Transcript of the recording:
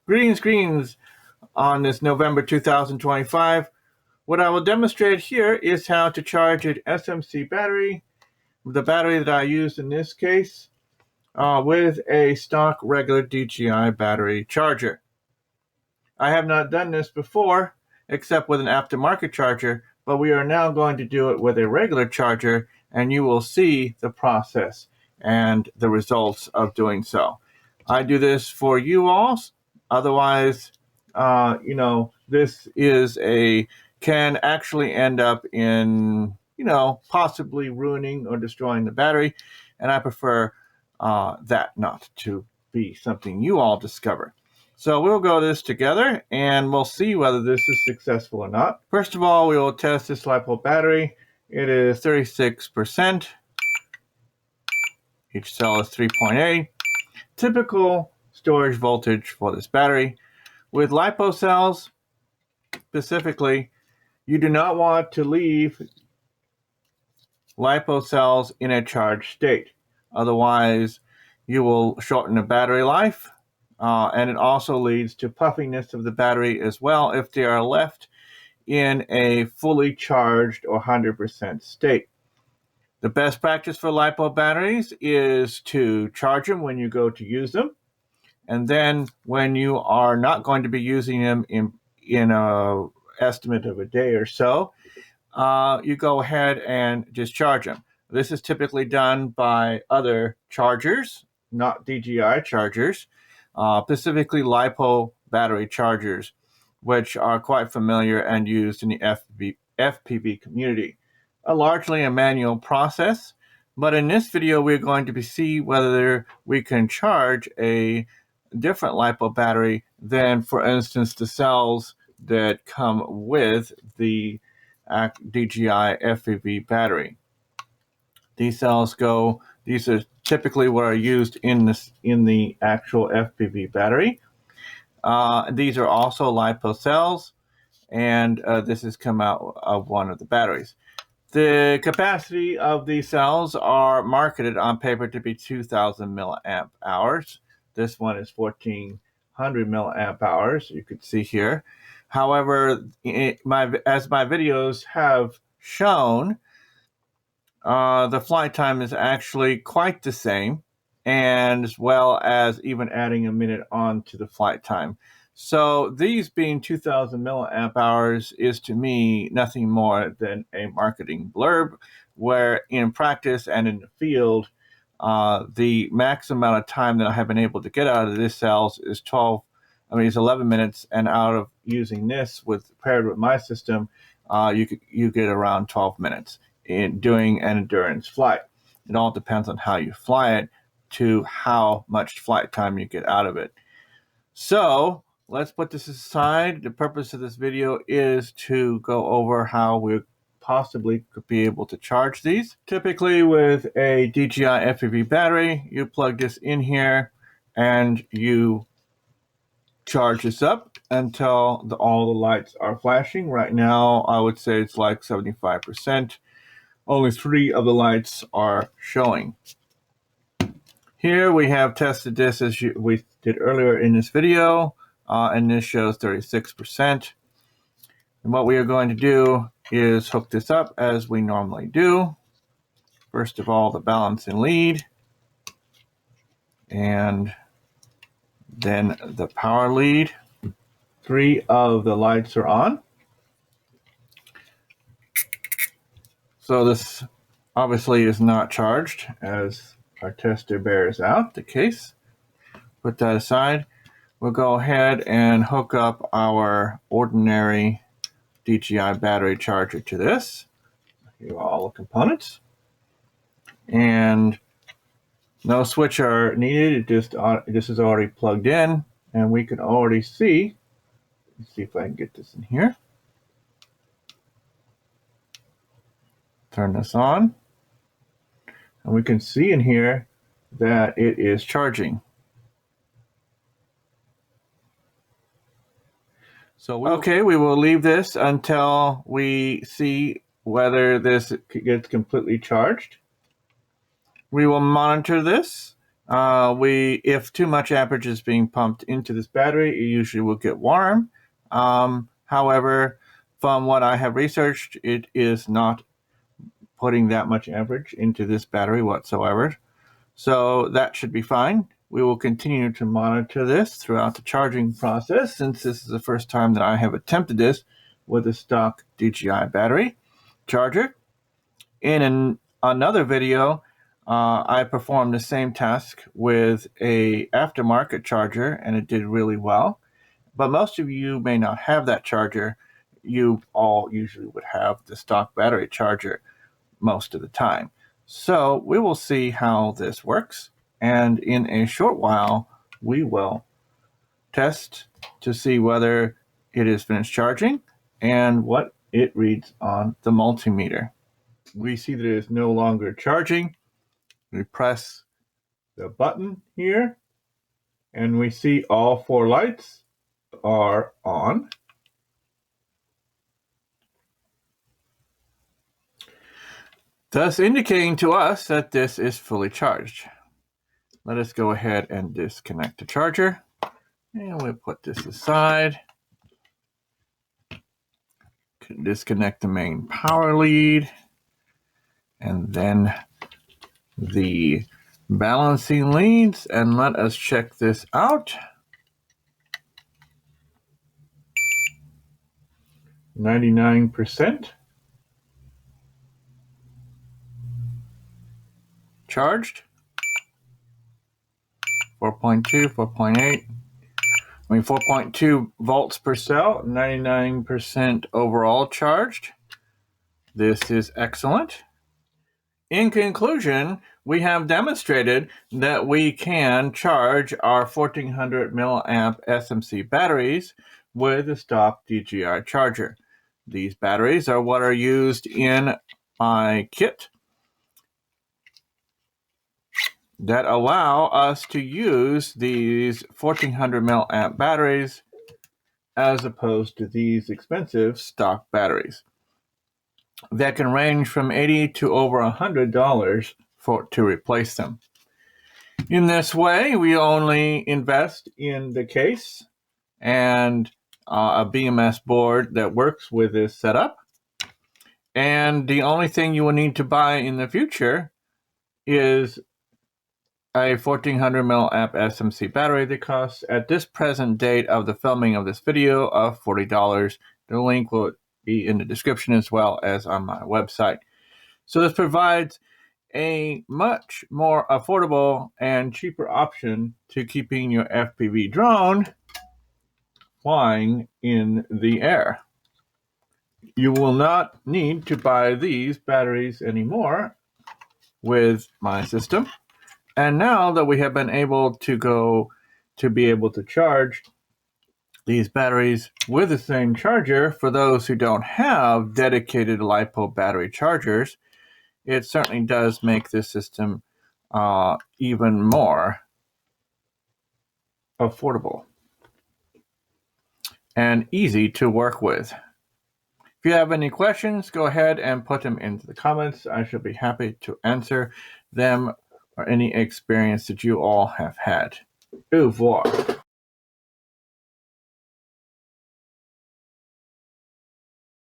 Greetings on this November 2025. What I will demonstrate here is how to charge an SMC battery, the battery that I used in this case, with a stock regular DJI battery charger. I have not done this before, except with an aftermarket charger, but we are now going to do it with a regular charger, and you will see the process and the results of doing so. I do this for you all. Otherwise, this can actually end up in, possibly ruining or destroying the battery. And I prefer that not to be something you all discover. So we'll go this together and we'll see whether this is successful or not. First of all, we will test this Lipo battery. It is 36%. Each cell is 3.8. Typical storage voltage for this battery. With Lipo cells, specifically, you do not want to leave Lipo cells in a charged state. Otherwise, you will shorten the battery life, and it also leads to puffiness of the battery as well if they are left in a fully charged or 100% state. The best practice for Lipo batteries is to charge them when you go to use them. And then when you are not going to be using them in a estimate of a day or so, you go ahead and discharge them. This is typically done by other chargers, not DJI chargers, specifically Lipo battery chargers, which are quite familiar and used in the FPV community. Largely a manual process, but in this video we're going to see whether we can charge a different Lipo battery than, for instance, the cells that come with the DJI FPV battery. These are typically what are used in the actual FPV battery. These are also Lipo cells, and this has come out of one of the batteries. The capacity of these cells are marketed on paper to be 2,000 milliamp hours. This one is 1,400 milliamp hours, you can see here. However, as my videos have shown, the flight time is actually quite the same, and as well as even adding a minute on to the flight time. So these being 2,000 milliamp hours is to me nothing more than a marketing blurb, where in practice and in the field, the max amount of time that I have been able to get out of this cells is 11 minutes, and out of using this paired with my system, you get around 12 minutes in doing an endurance flight. It all depends on how you fly it to how much flight time you get out of it. So let's put this aside. The purpose of this video is to go over how we possibly could be able to charge these. Typically with a DJI FPV battery, you plug this in here and you charge this up until all the lights are flashing. Right now, I would say it's like 75%. Only 3 of the lights are showing. Here we have tested this as we did earlier in this video, and this shows 36%. And what we are going to do is hook this up as we normally do. First of all, the balancing lead, and then the power lead. 3 of the lights are on. So this obviously is not charged, as our tester bears out the case. Put that aside. We'll go ahead and hook up our ordinary DJI battery charger to this. Here are all the components. And no switch are needed. This is already plugged in, and we can already see. Let's see if I can get this in here. Turn this on, and we can see in here that it is charging. So we will leave this until we see whether this gets completely charged. We will monitor this If too much amperage is being pumped into this battery, it usually will get warm. However, from what I have researched, it is not putting that much amperage into this battery whatsoever. So that should be fine. We will continue to monitor this throughout the charging process, since this is the first time that I have attempted this with a stock DJI battery charger. In another video, I performed the same task with a aftermarket charger, and it did really well. But most of you may not have that charger. You all usually would have the stock battery charger most of the time. So we will see how this works, and in a short while we will test to see whether it is finished charging and what it reads on the multimeter. We see that it is no longer charging. We press the button here and we see all 4 lights are on. Thus indicating to us that this is fully charged. Let us go ahead and disconnect the charger, and we'll put this aside. Disconnect the main power lead, and then the balancing leads, and let us check this out. 99% charged. 4.2, 4.8. 4.2 volts per cell, 99% overall charged. This is excellent. In conclusion, we have demonstrated that we can charge our 1400 milliamp SMC batteries with a stock DJI charger. These batteries are what are used in my kit that allow us to use these 1400 milliamp batteries as opposed to these expensive stock batteries that can range from $80 to over $100 to replace them. In this way, we only invest in the case and a BMS board that works with this setup. And the only thing you will need to buy in the future is a 1400 milliamp SMC battery that costs, at this present date of the filming of this video, of $40. The link will be in the description as well as on my website. So this provides a much more affordable and cheaper option to keeping your FPV drone flying in the air. You will not need to buy these batteries anymore with my system. And now that we have been able to be able to charge these batteries with the same charger, for those who don't have dedicated Lipo battery chargers, it certainly does make this system even more affordable and easy to work with. If you have any questions, go ahead and put them into the comments. I shall be happy to answer them, or any experience that you all have had. Au revoir.